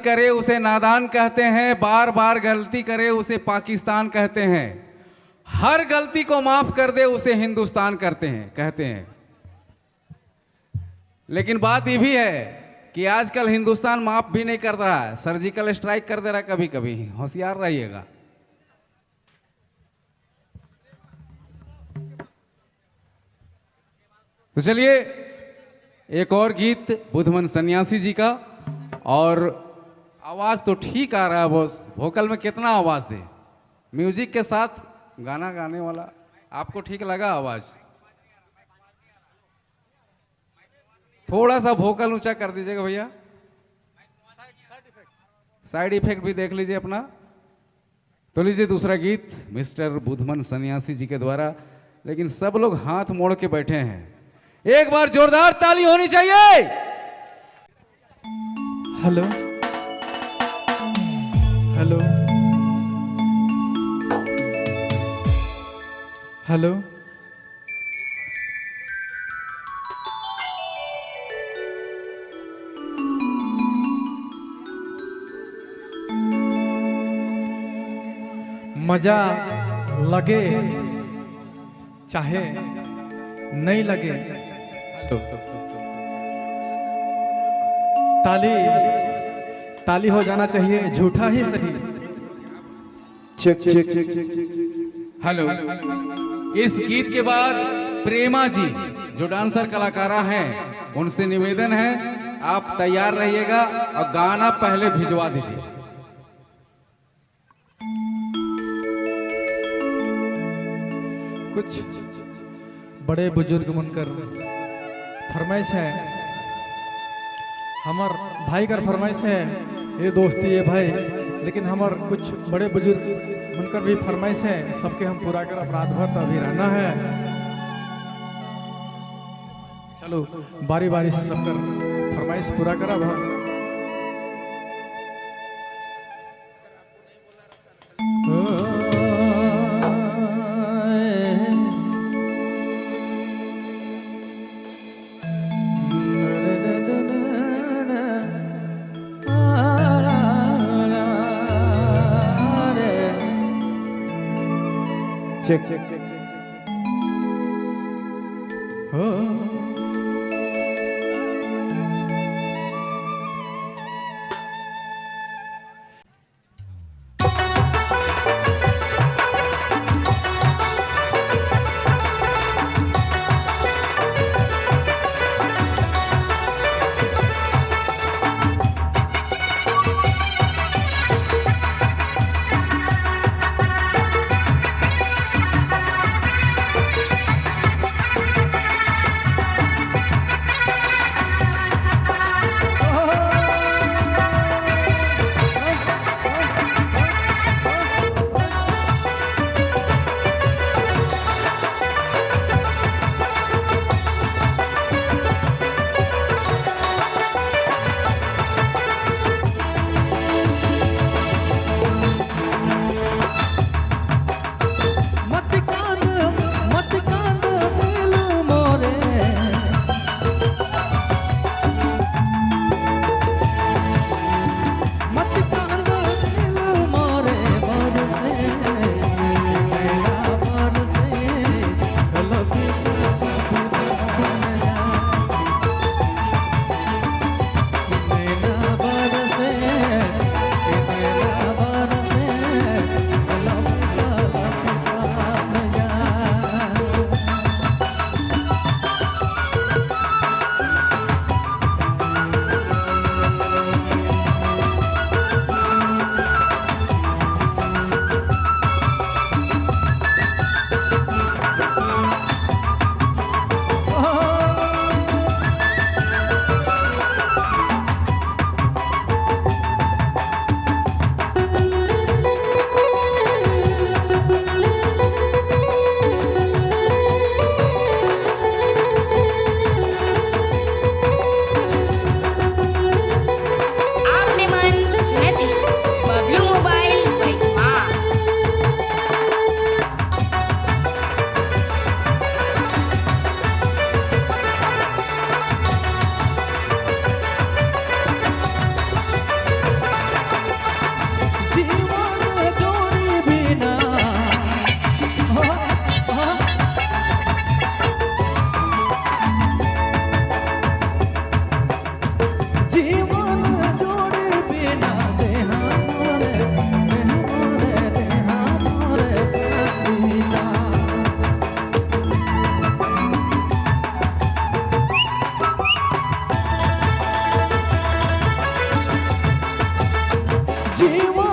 करे उसे नादान कहते हैं, बार बार गलती करे उसे पाकिस्तान कहते हैं, हर गलती को माफ कर दे उसे हिंदुस्तान कहते हैं। लेकिन बात ये भी है कि आजकल हिंदुस्तान माफ भी नहीं कर रहा है, सर्जिकल स्ट्राइक कर दे रहा है कभी कभी, होशियार रहिएगा। तो चलिए एक और गीत बुधमन सन्यासी जी का, और आवाज तो ठीक आ रहा है बॉस, वोकल में कितना आवाज दे, म्यूजिक के साथ गाना गाने वाला, आपको ठीक लगा आवाज? थोड़ा सा वोकल ऊंचा कर दीजिएगा भैया, साइड इफेक्ट भी देख लीजिए अपना। तो लीजिए दूसरा गीत मिस्टर बुधमन सन्यासी जी के द्वारा, लेकिन सब लोग हाथ मोड़ के बैठे हैं, एक बार जोरदार ताली होनी चाहिए। हेलो हेलो हेलो, मजा लगे चाहे नहीं लगे, ताली हो जाना चाहिए, झूठा ही सही। Check check check check. Hello. इस गीत के बाद प्रेमा जी जो डांसर कलाकारा हैं, उनसे निवेदन है आप तैयार रहिएगा और गाना पहले भिजवा दीजिए। कुछ बड़े बुजुर्ग बनकर फरमाइश है, हमार भाई का फरमाइश है, ये दोस्ती है भाई, लेकिन हमार कुछ बड़े बुजुर्ग बनकर भी फरमाइश है, सबके हम पूरा कर रात भर तो अभी रहना है। चलो बारी बारी से सबकर फरमाइश पूरा करा हम। Check check check check. जीवन